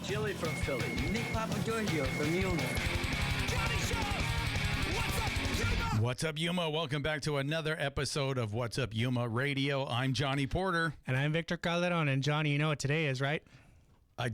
Jilly from Philly. Nick Papagiorgio from Yuma. Johnny Show! What's up, Yuma? What's up, Yuma? Welcome back to another episode of What's Up, Yuma Radio. I'm Johnny Porter. And I'm Victor Calderon. And Johnny, you know what today is, right? I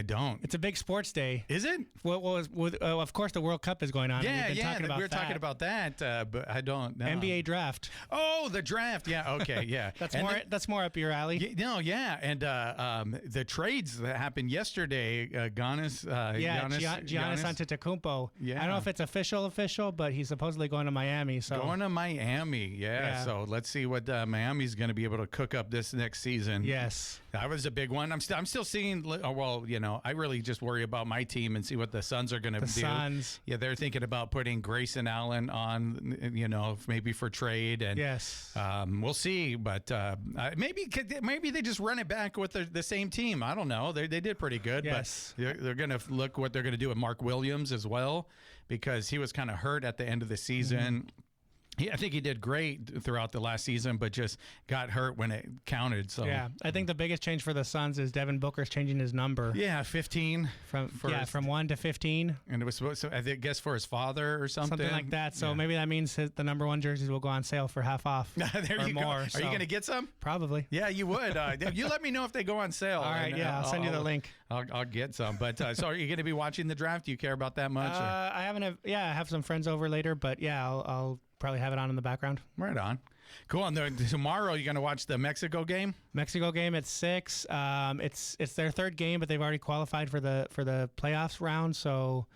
don't. It's a big sports day. Is it? Well, of course, the World Cup is going on. Yeah, We've been talking about we're talking about that, but I don't know. NBA draft. Oh, the draft. Yeah, okay, yeah. That's more up your alley. And the trades that happened yesterday, Giannis Antetokounmpo. Yeah. I don't know if it's official, but he's supposedly going to Miami. So going to Miami, yeah. So let's see what Miami's going to be able to cook up this next season. Yes, that was a big one. I'm still seeing. Well, I really just worry about my team and see what the Suns are going to do. Suns. Yeah, they're thinking about putting Grayson Allen on, maybe for trade. And yes, we'll see. But maybe they just run it back with the same team. I don't know. They did pretty good. Yes. But they're going to look what they're going to do with Mark Williams as well, because he was kind of hurt at the end of the season. Mm-hmm. I think he did great throughout the last season, but just got hurt when it counted. So yeah, I think the biggest change for the Suns is Devin Booker's changing his number. Yeah, 15 from 1 to 15, and it was supposed to, I guess, for his father or something like that. So maybe that means the number 1 jerseys will go on sale for half off. There or you more. Go. Are you going to get some? Probably. Yeah, you would. You let me know if they go on sale. All right. I'll send you the link. I'll get some. But so are you going to be watching the draft? Do you care about that much? I haven't. I have some friends over later, but yeah, I'll probably have it on in the background. Right on. Cool. And tomorrow you're going to watch the Mexico game? Mexico game at 6. It's their third game, but they've already qualified for the playoffs round, so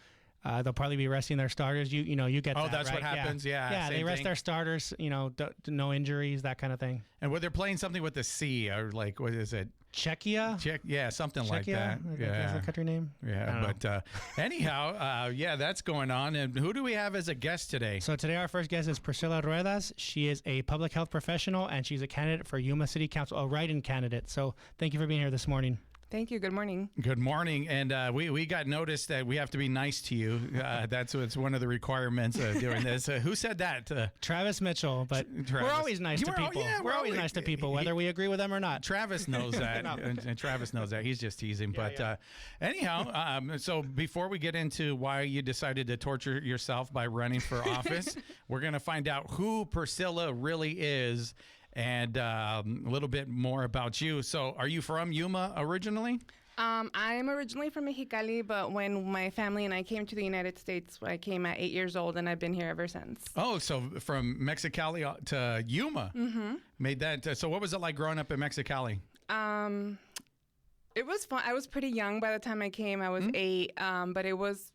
they'll probably be resting their starters. You get that. Oh, that's right? what happens. Yeah. They rest their starters. No injuries, that kind of thing. And they're playing something with the C, or like, what is it? Czechia? Yeah, something like that. That's the country name. Yeah, but anyhow, that's going on. And who do we have as a guest today? So today our first guest is Priscila Ruedas. She is a public health professional, and she's a candidate for Yuma City Council, a write-in candidate. So thank you for being here this morning. Thank you. Good morning. Good morning. And we got notice that we have to be nice to you. It's one of the requirements of doing this. Who said that? Travis Mitchell. But we're always nice to people. We're always nice to people, whether we agree with them or not. Travis knows that. And Travis knows that. He's just teasing. Anyhow, so before we get into why you decided to torture yourself by running for office, we're going to find out who Priscila really is and a little bit more about you. So are you from Yuma originally? I'm originally from Mexicali, but when my family and I came to the United States, I came at 8 years old, and I've been here ever since. Oh, so from Mexicali to Yuma. Mm-hmm. Made that. So what was it like growing up in Mexicali? It was fun. I was pretty young by the time I came. I was 8, but it was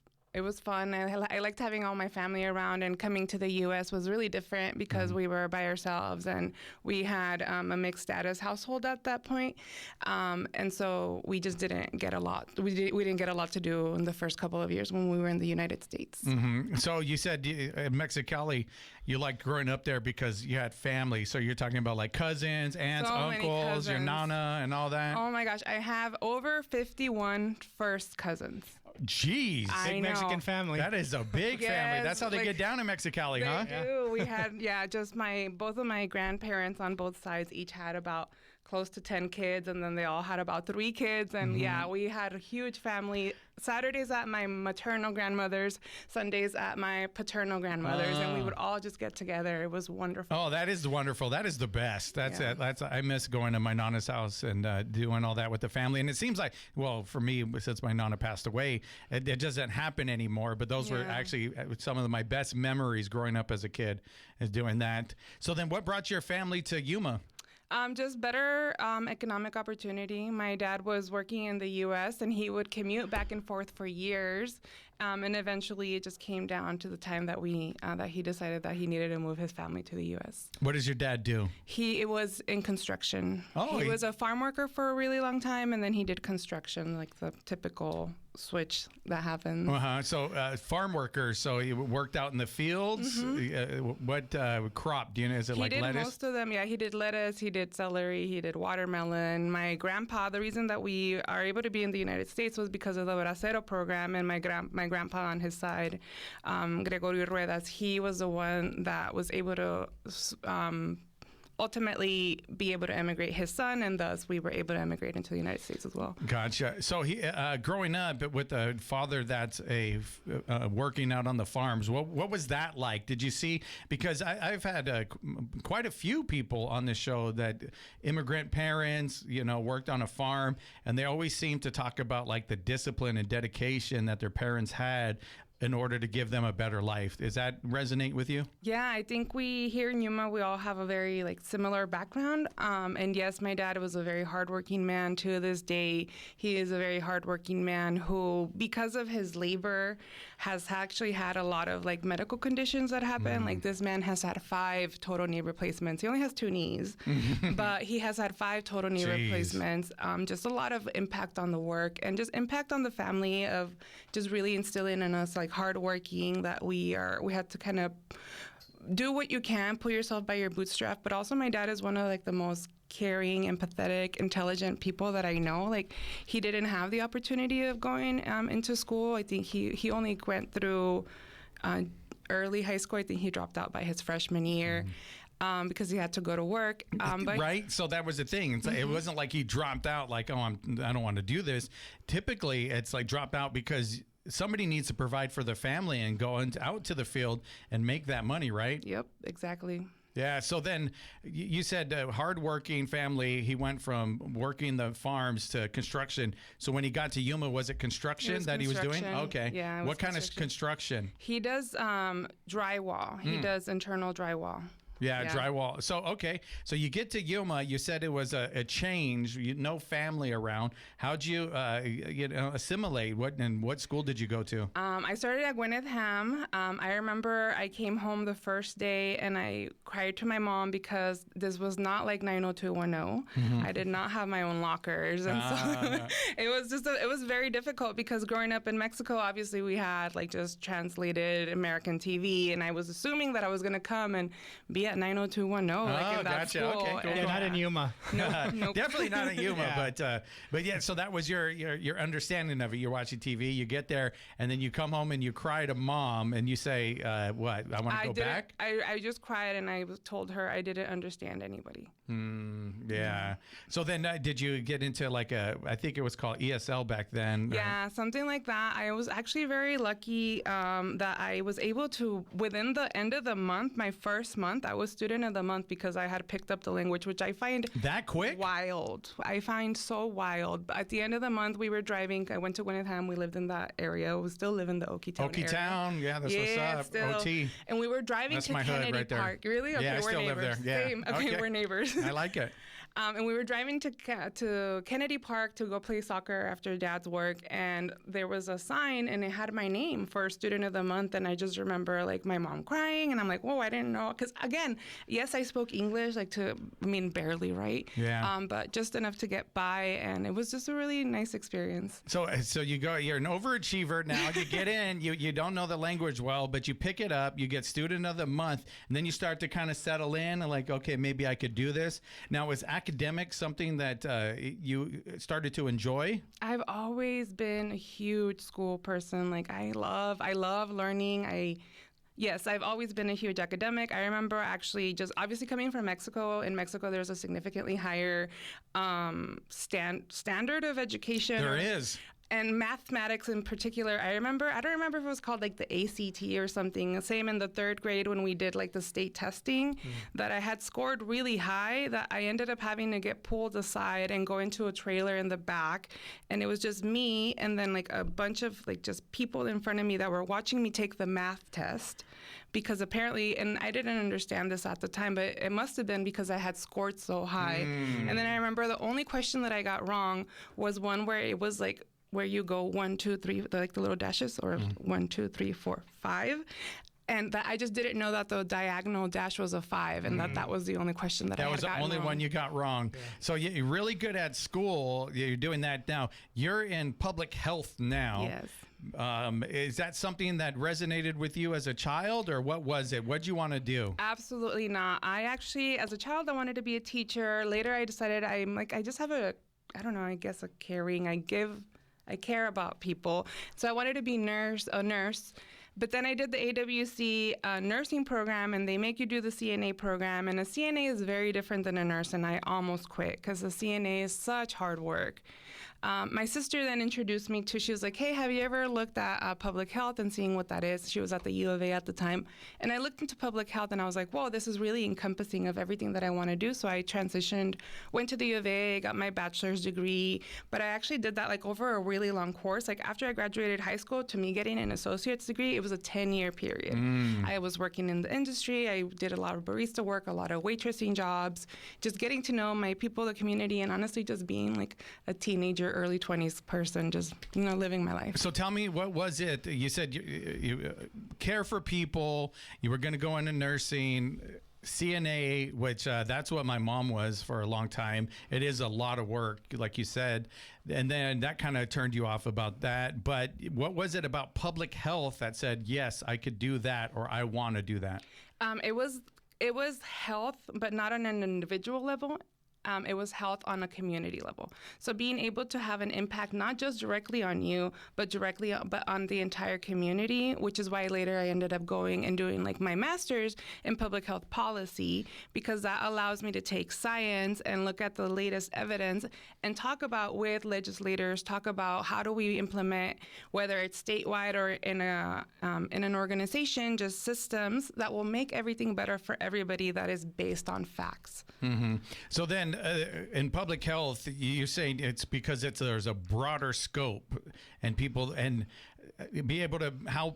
fun. I liked having all my family around, and coming to the U.S. was really different because we were by ourselves, and we had a mixed status household at that point. And so we just didn't get a lot. We didn't get a lot to do in the first couple of years when we were in the United States. Mm-hmm. So you said in Mexicali, you liked growing up there because you had family. So you're talking about like cousins, aunts, uncles, your nana, and all that? Oh my gosh. I have over 51 first cousins. Jeez. Big Mexican family. That is a big family. That's how they get down in Mexicali, huh? They do. We had, just both of my grandparents on both sides each had about close to 10 kids, and then they all had about 3 kids. And we had a huge family. Saturdays at my maternal grandmother's, Sundays at my paternal grandmother's, and we would all just get together. It was wonderful. Oh, that is wonderful. That is the best. That's it. I miss going to my nana's house and doing all that with the family. And it seems like, well, for me, since my nana passed away, it doesn't happen anymore. But those were actually some of my best memories growing up as a kid, is doing that. So then what brought your family to Yuma? Just better economic opportunity. My dad was working in the U.S. and he would commute back and forth for years, and eventually it just came down to the time that he decided that he needed to move his family to the U.S. What does your dad do? It was in construction. Oh, he was a farm worker for a really long time, and then he did construction, like the typical switch that happens. So farm worker. So he worked out in the fields. What crop? Do you know? Is it like lettuce? He did most of them. Yeah, he did lettuce. He did celery. He did watermelon. My grandpa. The reason that we are able to be in the United States was because of the Bracero program, and my grandpa on his side, Gregorio Ruedas. He was the one that was able to ultimately be able to immigrate his son, and thus we were able to immigrate into the United States as well. Gotcha. So he, growing up with a father that's working out on the farms, what was that like? Did you see? Because I've had quite a few people on this show that immigrant parents, worked on a farm, and they always seem to talk about like the discipline and dedication that their parents had in order to give them a better life. Does that resonate with you? Yeah, I think we here in Yuma, we all have a very similar background. And yes, my dad was a very hardworking man. To this day, he is a very hardworking man who, because of his labor, has actually had a lot of medical conditions that happen. Like this man has had 5 total knee replacements. He only has 2 knees, but he has had 5 total knee replacements. Just a lot of impact on the work and just impact on the family of just really instilling in us hardworking, that we had to kind of do what you can, pull yourself by your bootstrap. But also my dad is one of the most caring, empathetic, intelligent people that I know. He didn't have the opportunity of going into school. I think he only went through early high school. I think he dropped out by his freshman year. Because he had to go to work. Right? So that was the thing. It wasn't like he dropped out I don't want to do this. Typically, it's drop out because somebody needs to provide for the family and go out to the field and make that money, right? Yep, exactly. Yeah. So then you said hardworking family. He went from working the farms to construction. So when he got to Yuma, was it construction that he was doing? Okay. Yeah. What kind of construction? He does drywall. He does internal drywall. Yeah, drywall. So, okay. So you get to Yuma. You said it was a change. No family around. How'd you assimilate? What school did you go to? I started at Gwyneth Ham. I remember I came home the first day and I cried to my mom because this was not like 90210. I did not have my own lockers. And so it was very difficult because growing up in Mexico, obviously we had just translated American TV, and I was assuming that I was going to come and be at 90210 in that gotcha. school. Okay, cool. Yeah, not in Yuma. Nope. Definitely not in Yuma, but yeah. So that was your understanding of it. You're watching TV, you get there, and then you come home and you cry to mom, and you say, "What? I want to go back." I just cried, and I told her I didn't understand anybody. Yeah. So then, did you get into I think it was called ESL back then? Yeah, something like that. I was actually very lucky that I was able to, within the end of the month, my first month, I was student of the month because I had picked up the language, which I find that quick wild. I find so wild. But at the end of the month, we were driving. I went to Gwyneth Ham. We lived in that area. We still live in the Okie Town area. Okie Town, yeah, that's what's up. Still. OT. And we were driving That's to my hood Kennedy right there. Park. Really? Okay, Yeah, I we're still live neighbors. there. Yeah. Same. Okay, we're neighbors. I like it. And we were driving to Kennedy Park to go play soccer after Dad's work, and there was a sign, and it had my name for Student of the Month, and I just remember my mom crying, and I'm like, whoa, I didn't know, because again, yes, I spoke English, barely, right? Yeah. But just enough to get by, and it was just a really nice experience. So you go, you're an overachiever now. You get in, you don't know the language well, but you pick it up, you get Student of the Month, and then you start to kind of settle in, and okay, maybe I could do this. Now, was academics something that you started to enjoy? I've always been a huge school person. I love learning. Yes, I've always been a huge academic. I remember actually just obviously coming from Mexico. In Mexico, there's a significantly higher standard of education. There is. And mathematics in particular, I don't remember if it was called the ACT or something. Same in the 3rd grade when we did the state testing, that I had scored really high, that I ended up having to get pulled aside and go into a trailer in the back. And it was just me and then a bunch of just people in front of me that were watching me take the math test. Because apparently, and I didn't understand this at the time, but it must have been because I had scored so high. And then I remember the only question that I got wrong was one where it was where you go 1, 2, 3, the little dashes, or 1, 2, 3, 4, 5. And that I just didn't know that the diagonal dash was a 5, and that was the only question that I had gotten wrong. That was the only one you got wrong. Yeah. So you're really good at school. You're doing that now. You're in public health now. Yes. Is that something that resonated with you as a child, or what was it? What'd you want to do? Absolutely not. I actually, as a child, I wanted to be a teacher. Later, I decided I just have a caring. I care about people. So I wanted to be a nurse. But then I did the AWC nursing program, and they make you do the CNA program. And a CNA is very different than a nurse, and I almost quit because the CNA is such hard work. My sister then introduced me to, she was like, hey, have you ever looked at public health and seeing what that is? She was at the U of A at the time. And I looked into public health and I was like, whoa, this is really encompassing of everything that I want to do. So I transitioned, went to the U of A, got my bachelor's degree. But I actually did that like over a really long course. Like after I graduated high school to me getting an associate's degree, it was a 10-year period. I was working in the industry. I did a lot of barista work, a lot of waitressing jobs, just getting to know my people, the community, and honestly just being like a teenager, early 20s person, just, you know, living my life. So tell me, what was it? You said you care for people. You were going to go into nursing, CNA, which that's what my mom was for a long time. It is a lot of work, like you said. And then that kind of turned you off about that. But what was it about public health that said, yes, I could do that, or I want to do that? It was health, but not on an individual level. It was health on a community level. So being able to have an impact, not just directly on you, but on the entire community, which is why later I ended up going and doing like my master's in public health policy, because that allows me to take science and look at the latest evidence and talk about with legislators, talk about how do we implement, whether it's statewide or in an organization, just systems that will make everything better for everybody that is based on facts. Mm-hmm. So then in public health, you're saying it's because there's a broader scope and people and be able to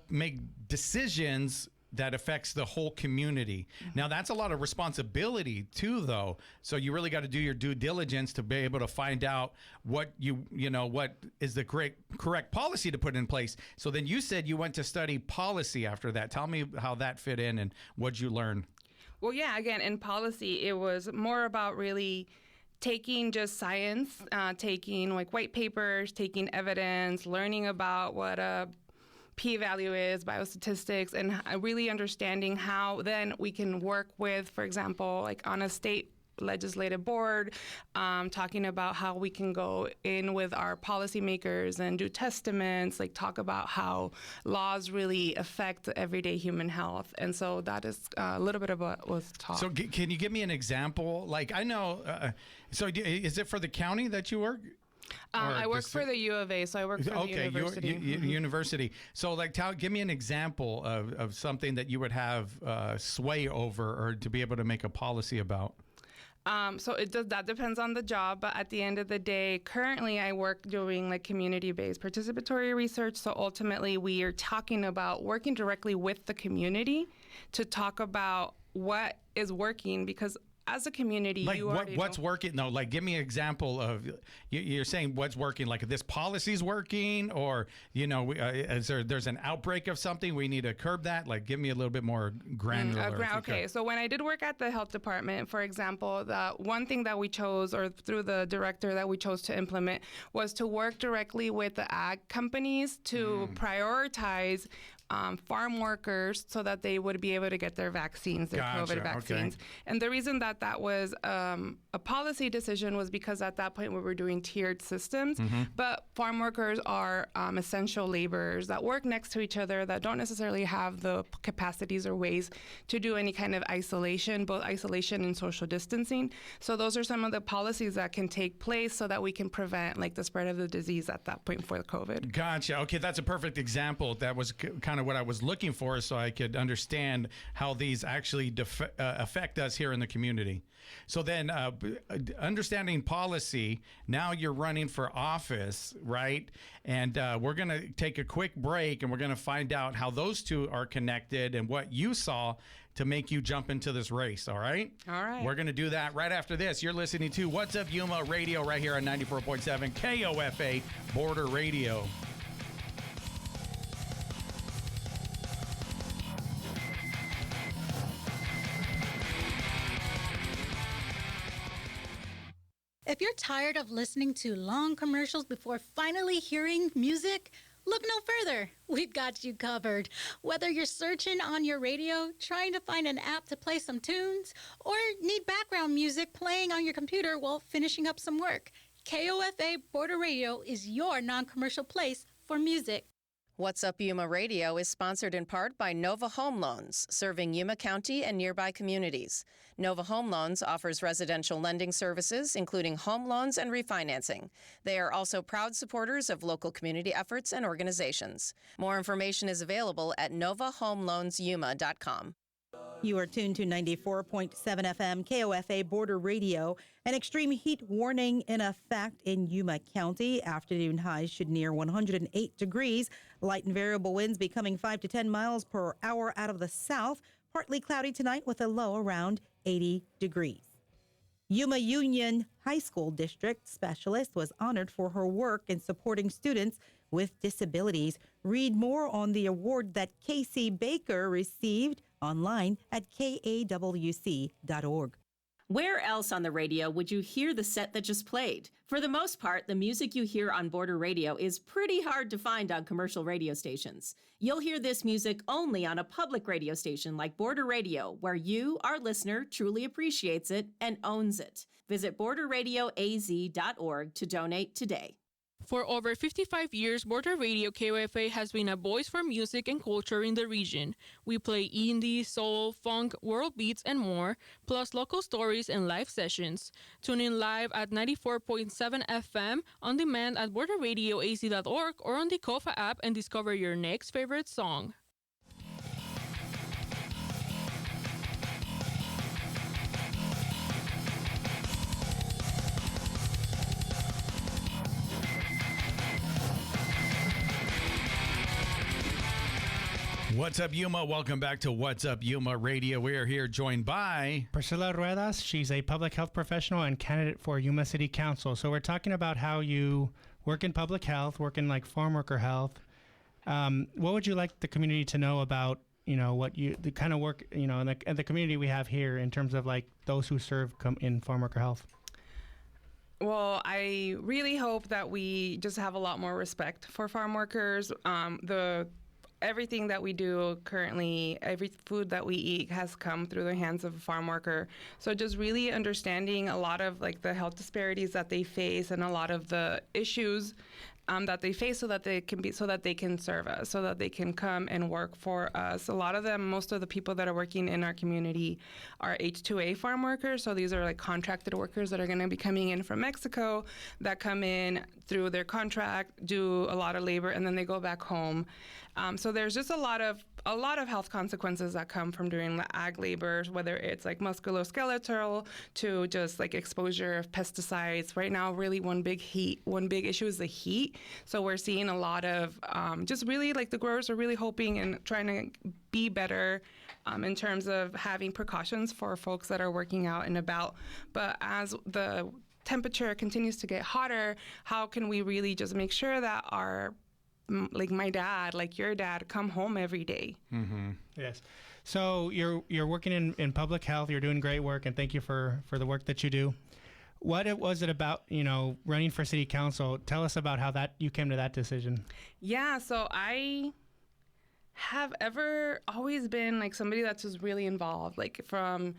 make decisions that affects the whole community. Now that's a lot of responsibility too, though. So you really got to do your due diligence to be able to find out what what is the correct policy to put in place. So then you said you went to study policy after that. Tell me how that fit in and what'd you learn? Well, yeah, again, in policy, it was more about really taking just science, taking like white papers, taking evidence, learning about what a p-value is, biostatistics, and really understanding how then we can work with, for example, like on a state legislative board, talking about how we can go in with our policymakers and do testaments, like talk about how laws really affect everyday human health. And so that is a little bit of what was taught. So can you give me an example? Like I know, so is it for the county that you work? I work for the U of A, so I work for the university. University. So, like, give me an example of something that you would have sway over or to be able to make a policy about. So that depends on the job, but at the end of the day, currently I work doing like community-based participatory research. So ultimately we are talking about working directly with the community to talk about what is working, because as a community, like you already what's know. working? No, like give me an example of you're saying what's working. Like if this policy's working, or there's an outbreak of something, we need to curb that. Like give me a little bit more granular. Okay, so when I did work at the health department, for example, the one thing that we chose, or through the director that we chose to implement, was to work directly with the ag companies to prioritize farm workers so that they would be able to get their vaccines, their COVID vaccines. Okay. And the reason that was a policy decision was because at that point we were doing tiered systems, but farm workers are essential laborers that work next to each other, that don't necessarily have the capacities or ways to do any kind of isolation, both isolation and social distancing. So those are some of the policies that can take place so that we can prevent like the spread of the disease at that point for the COVID. Gotcha. Okay, that's a perfect example. That was kind of what I was looking for, so I could understand how these actually affect us here in the community. So then understanding policy, now you're running for office, right? And we're going to take a quick break, and we're going to find out how those two are connected and what you saw to make you jump into this race, all right? All right. We're going to do that right after this. You're listening to What's Up Yuma Radio right here on 94.7 KOFA Border Radio. If you're tired of listening to long commercials before finally hearing music, look no further. We've got you covered. Whether you're searching on your radio, trying to find an app to play some tunes, or need background music playing on your computer while finishing up some work, KOFA Border Radio is your non-commercial place for music. What's Up Yuma Radio is sponsored in part by Nova Home Loans, serving Yuma County and nearby communities. Nova Home Loans offers residential lending services, including home loans and refinancing. They are also proud supporters of local community efforts and organizations. More information is available at novahomeloansyuma.com. You are tuned to 94.7 FM KOFA Border Radio. An extreme heat warning in effect in Yuma County. Afternoon highs should near 108 degrees. Light and variable winds becoming 5 to 10 miles per hour out of the south. Partly cloudy tonight with a low around 80 degrees. Yuma Union High School District Specialist was honored for her work in supporting students with disabilities. Read more on the award that Casey Baker received online at kawc.org. Where else on the radio would you hear the set that just played? For the most part, the music you hear on Border Radio is pretty hard to find on commercial radio stations. You'll hear this music only on a public radio station like Border Radio, where you, our listener, truly appreciates it and owns it. Visit borderradioaz.org to donate today. For over 55 years, Border Radio KOFA has been a voice for music and culture in the region. We play indie, soul, funk, world beats, and more, plus local stories and live sessions. Tune in live at 94.7 FM, on demand at borderradioaz.org, or on the KOFA app and discover your next favorite song. What's up, Yuma? Welcome back to What's Up Yuma Radio. We are here joined by Priscila Ruedas. She's a public health professional and candidate for Yuma City Council. So we're talking about how you work in public health, work in like farm worker health. What would you like the community to know about, what you, the kind of work, and the community we have here in terms of like those who serve in farm worker health? Well, I really hope that we just have a lot more respect for farm workers. Everything that we do currently, every food that we eat has come through the hands of a farm worker. So just really understanding a lot of like the health disparities that they face and a lot of the issues that they face, so that they can serve us, so that they can come and work for us. A lot of them, most of the people that are working in our community are H-2A farm workers. So these are like contracted workers that are going to be coming in from Mexico, that come in through their contract, do a lot of labor, and then they go back home. So there's just a lot of health consequences that come from doing the ag labor, whether it's like musculoskeletal to just like exposure of pesticides. Right now, really one big issue is the heat. So we're seeing a lot of just really like the growers are really hoping and trying to be better in terms of having precautions for folks that are working out and about. But as the temperature continues to get hotter, how can we really just make sure that like my dad, like your dad, come home every day? Mm-hmm. Yes. So you're working in public health. You're doing great work, and thank you for the work that you do. What was it about, running for city council? Tell us about how you came to that decision. Yeah, so I have always been like somebody that's just really involved, like from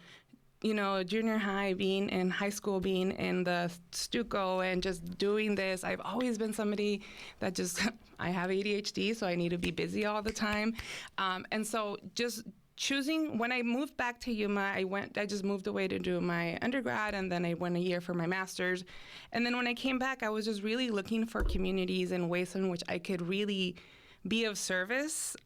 junior high, being in high school, being in the Stuco and just doing this. I've always been somebody that just, I have ADHD, so I need to be busy all the time. And so just choosing, when I moved back to Yuma, I just moved away to do my undergrad, and then I went a year for my master's. And then when I came back, I was just really looking for communities and ways in which I could really be of service.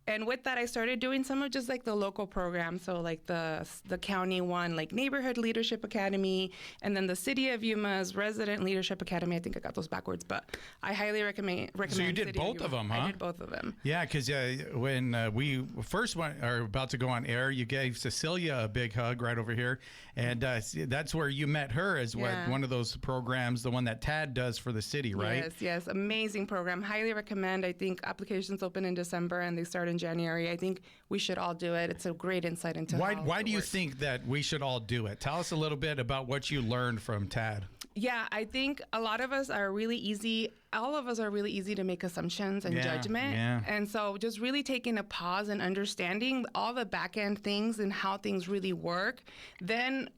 And with that, I started doing some of just like the local programs. So like the county one, like Neighborhood Leadership Academy, and then the City of Yuma's Resident Leadership Academy. I think I got those backwards, but I highly recommend. So you did both of them, huh? I did both of them. Yeah, because when we first are about to go on air, you gave Cecilia a big hug right over here, and that's where you met her as one of those programs, the one that Tad does for the city, right? Yes, amazing program. Highly recommend. I think applications open in December and they start in January. I think we should all do it. It's a great insight into why do you think that we should all do it? Tell us a little bit about what you learned from Tad. Yeah, I think a lot of us are really easy. All of us are really easy to make assumptions and judgment. Yeah. And so just really taking a pause and understanding all the back end things and how things really work, then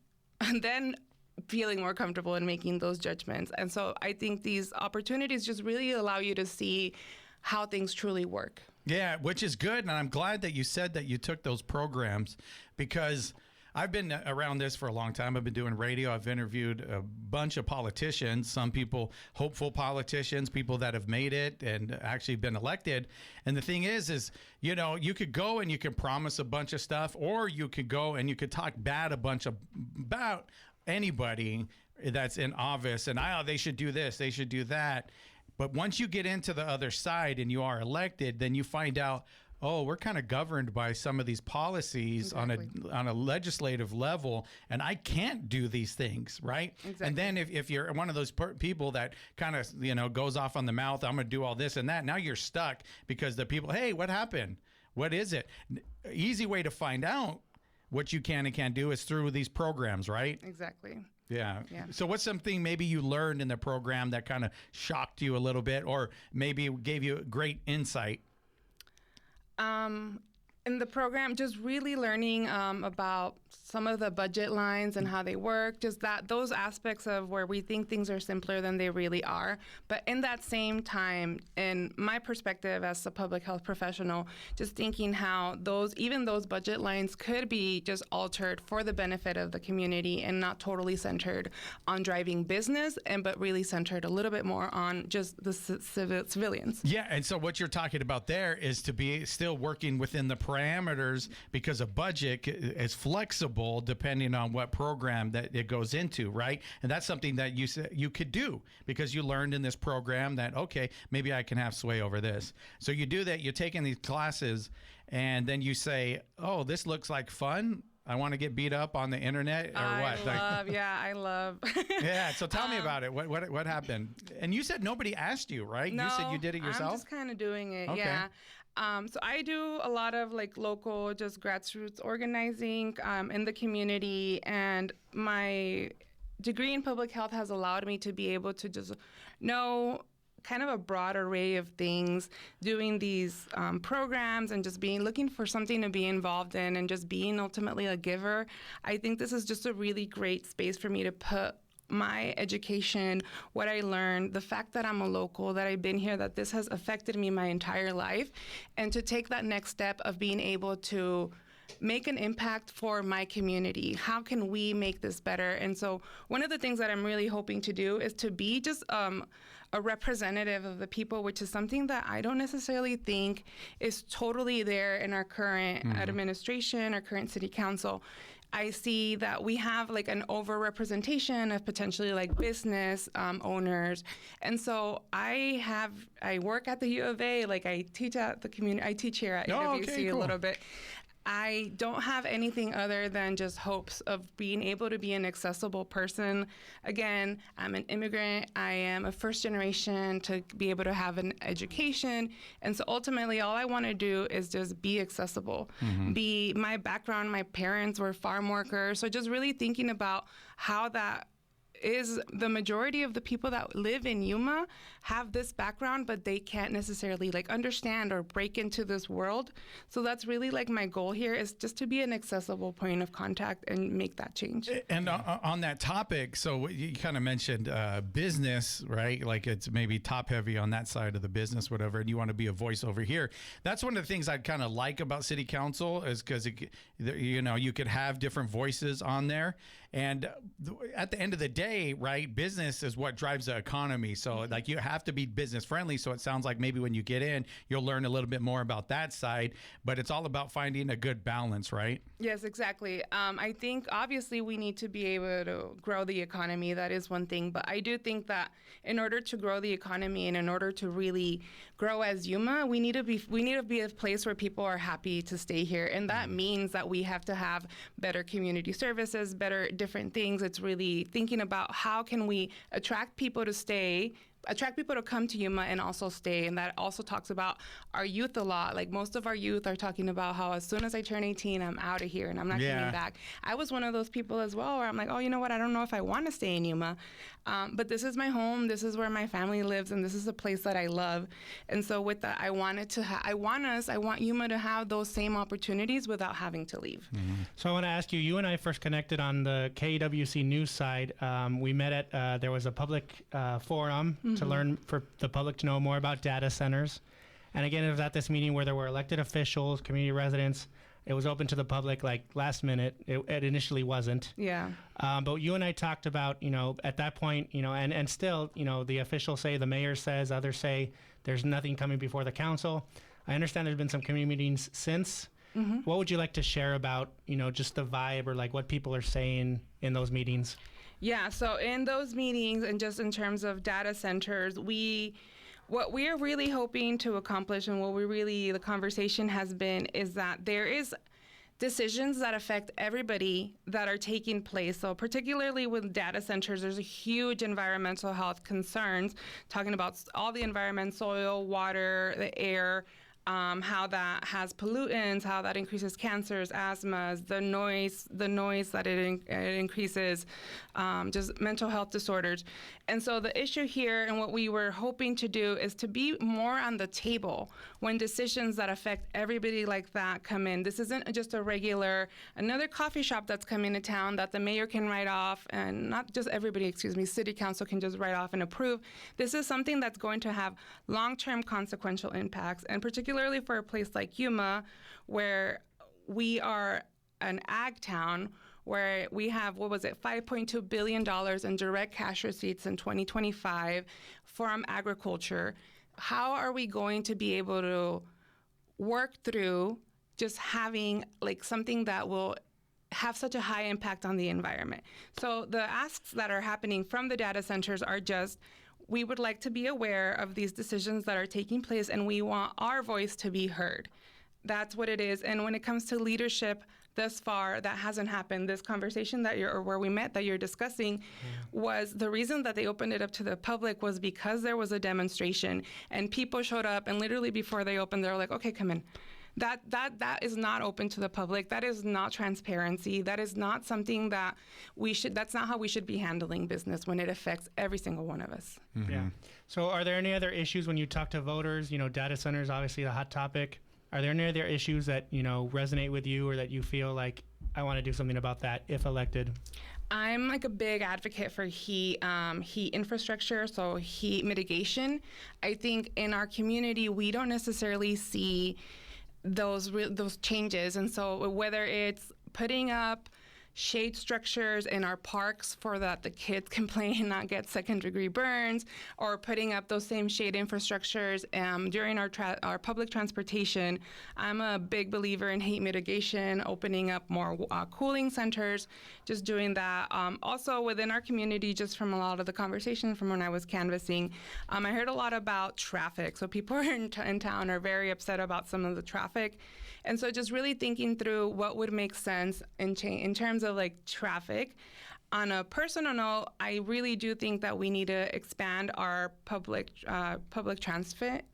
feeling more comfortable in making those judgments. And so I think these opportunities just really allow you to see how things truly work. Yeah, which is good. And I'm glad that you said that you took those programs, because I've been around this for a long time. I've been doing radio. I've interviewed a bunch of politicians, some people, hopeful politicians, people that have made it and actually been elected. And the thing is, you know, you could go and you can promise a bunch of stuff, or you could go and you could talk bad about anybody that's in office, and they should do this, they should do that. But once you get into the other side and you are elected, then you find out, oh, we're kind of governed by some of these policies on a legislative level, and I can't do these things, right? Exactly. And then if you're one of those people that kind of, you know, goes off on the mouth, I'm going to do all this and that, now you're stuck because the people, hey, what happened? What is it? Easy way to find out what you can and can't do is through these programs, right? Exactly. Yeah. So what's something maybe you learned in the program that kind of shocked you a little bit, or maybe gave you great insight? In the program, just really learning about some of the budget lines and how they work, just those aspects of where we think things are simpler than they really are. But in that same time, in my perspective as a public health professional, just thinking how even those budget lines could be just altered for the benefit of the community and not totally centered on driving business, but really centered a little bit more on just the civilians. Yeah, and so what you're talking about there is to be still working within the parameters, because a budget is flexible depending on what program that it goes into, right? And that's something that you could do because you learned in this program that, okay, maybe I can have sway over this. So you do that, you're taking these classes, and then you say, oh, this looks like fun. I want to get beat up on the internet, or what? I love. Yeah, so tell me about it. What happened? And you said nobody asked you, right? No, you said you did it yourself? I'm just kind of doing it, okay. Yeah. So I do a lot of like local, just grassroots organizing in the community, and my degree in public health has allowed me to be able to just know kind of a broad array of things, doing these programs and just looking for something to be involved in and just being ultimately a giver. I think this is just a really great space for me to put my education, what I learned, the fact that I'm a local, that I've been here, that this has affected me my entire life, and to take that next step of being able to make an impact for my community. How can we make this better? And so one of the things that I'm really hoping to do is to be just a representative of the people, which is something that I don't necessarily think is totally there in our current administration, our current city council. I see that we have like an over-representation of potentially like business owners. And so I work at the U of A, like I teach at the community, I teach here at UWC a little bit. I don't have anything other than just hopes of being able to be an accessible person. Again, I'm an immigrant. I am a first generation to be able to have an education. And so ultimately, all I want to do is just be accessible. My background, my parents were farm workers. So just really thinking about how that is the majority of the people that live in Yuma have this background, but they can't necessarily like understand or break into this world. So that's really like my goal here, is just to be an accessible point of contact and make that change. And on that topic, so you kind of mentioned business, right? Like it's maybe top heavy on that side of the business, whatever, and you want to be a voice over here. That's one of the things I kind of like about city council, is because you could have different voices on there. And at the end of the day, right, business is what drives the economy. So like you have to be business friendly. So it sounds like maybe when you get in, you'll learn a little bit more about that side, but it's all about finding a good balance, right? Yes, exactly. I think obviously we need to be able to grow the economy. That is one thing. But I do think that in order to grow the economy and in order to really grow as Yuma, we need to be a place where people are happy to stay here. And that means that we have to have better community services, better different things. It's really thinking about how can we attract people to come to Yuma and also stay. And that also talks about our youth a lot. Like most of our youth are talking about how as soon as I turn 18, I'm out of here and I'm not coming back. I was one of those people as well, where I'm like, oh, you know what? I don't know if I want to stay in Yuma. But this is my home. This is where my family lives. And this is a place that I love. And so with that, I want Yuma to have those same opportunities without having to leave. So I want to ask you, you and I first connected on the KWC news side. We met at, there was a public forum to learn, for the public to know more about data centers. And again, it was at this meeting where there were elected officials, community residents. It was open to the public like last minute. It initially wasn't. Yeah. But you and I talked about, at that point, and still, the officials say, the mayor says, others say there's nothing coming before the council. I understand there's been some community meetings since. Mm-hmm. What would you like to share about, just the vibe or like what people are saying in those meetings? Yeah, so in those meetings and just in terms of data centers, what we are really hoping to accomplish and the conversation has been is that there is decisions that affect everybody that are taking place. So particularly with data centers, there's a huge environmental health concerns, talking about all the environment, soil, water, the air, how that has pollutants, how that increases cancers, asthmas, the noise that it increases, just mental health disorders. And so the issue here and what we were hoping to do is to be more on the table when decisions that affect everybody like that come in. This isn't just another coffee shop that's coming to town that the mayor can write off, and not just everybody, city council can just write off and approve. This is something that's going to have long-term consequential impacts, and particularly for a place like Yuma, where we are an ag town, where we have, $5.2 billion in direct cash receipts in 2025 from agriculture. How are we going to be able to work through just having like something that will have such a high impact on the environment? So the asks that are happening from the data centers are just, we would like to be aware of these decisions that are taking place, and we want our voice to be heard. That's what it is. And when it comes to leadership, thus far, that hasn't happened. This conversation where we met that you're discussing was the reason that they opened it up to the public was because there was a demonstration and people showed up, and literally before they opened, they were like, okay, come in. That is not open to the public. That is not transparency. That is not something that that's not how we should be handling business when it affects every single one of us. Mm-hmm. Yeah. So are there any other issues when you talk to voters? Data centers, obviously the hot topic. Are there any other issues that, resonate with you or that you feel like I want to do something about that if elected? I'm like a big advocate for heat infrastructure, so heat mitigation. I think in our community, we don't necessarily see those changes. And so whether it's putting up shade structures in our parks for that the kids can play and not get second-degree burns, or putting up those same shade infrastructures during our public transportation. I'm a big believer in heat mitigation, opening up more cooling centers, just doing that. Also within our community, just from a lot of the conversation from when I was canvassing, I heard a lot about traffic. So people in town are very upset about some of the traffic. And so just really thinking through what would make sense in terms of like traffic. On a personal note, I really do think that we need to expand our public transport.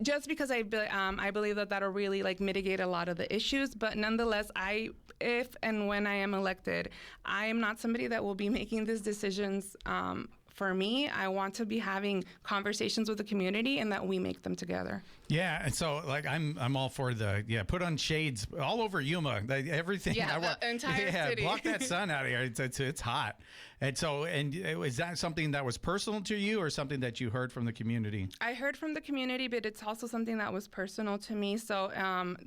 Just because I believe that that'll really like mitigate a lot of the issues. But nonetheless, if and when I am elected, I am not somebody that will be making these decisions. For me, I want to be having conversations with the community and that we make them together. Yeah, and so like I'm all for put on shades all over Yuma, everything. Yeah, the entire city. Block that sun out of here. It's hot. And so, is that something that was personal to you or something that you heard from the community? I heard from the community, but it's also something that was personal to me. So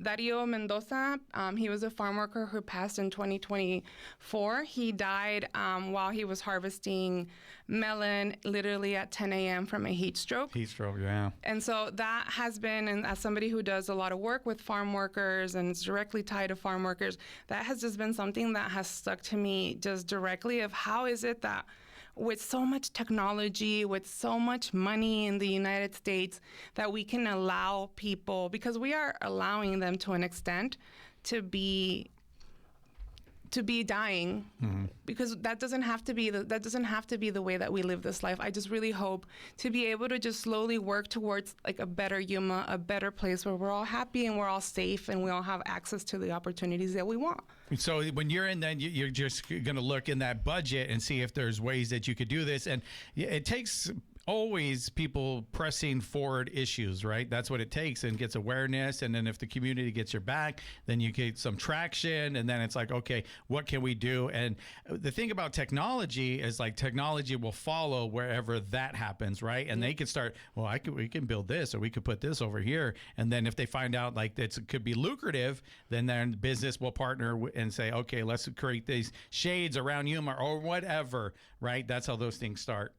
Dario Mendoza, he was a farm worker who passed in 2024. He died while he was harvesting melon, literally at 10 a.m. from a heat stroke. Heat stroke, yeah. And so that has been, and as somebody who does a lot of work with farm workers and is directly tied to farm workers, that has just been something that has stuck to me just directly of how is it that with so much technology, with so much money in the United States, that we can allow people, because we are allowing them to an extent to be dying, because that doesn't have to be the way that we live this life. I just really hope to be able to just slowly work towards like a better Yuma, a better place where we're all happy and we're all safe and we all have access to the opportunities that we want. So when you're in, then you're just going to look in that budget and see if there's ways that you could do this. And it takes always people pressing forward issues, right? That's what it takes, and gets awareness. And then if the community gets your back, then you get some traction. And then it's like, okay, what can we do? And the thing about technology is like technology will follow wherever that happens, right? And they can start, well, we can build this, or we could put this over here. And then if they find out like it could be lucrative, then their business will partner and say, okay, let's create these shades around Yuma or whatever, right? That's how those things start.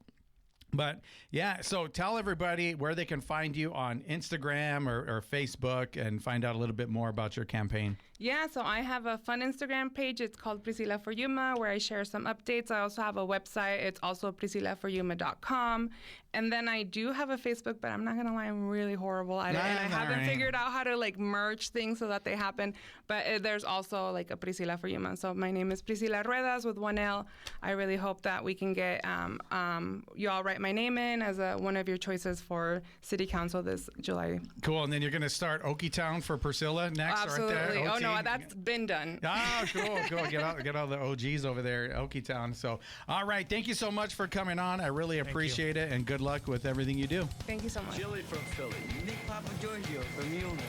But yeah, so tell everybody where they can find you on Instagram or Facebook and find out a little bit more about your campaign. Yeah, so I have a fun Instagram page. It's called Priscila for Yuma, where I share some updates. I also have a website. It's also priscilaforyuma.com. And then I do have a Facebook, but I'm not going to lie, I'm really horrible at it. And I haven't figured out how to like merge things so that they happen. But there's also like a Priscila for Yuma. So my name is Priscila Ruedas with 1 L. I really hope that we can get you all write my name in as one of your choices for City Council this July. Cool. And then you're going to start Okie Town for Priscilla next, Absolutely. right there. Oh, no, that's been done. Oh, cool. Get all the OGs over there, Okie Town. So, all right. Thank you so much for coming on. I really appreciate it, and good luck with everything you do. Thank you so much. Chili from Philly, Nick Papagiorgio from Yuma.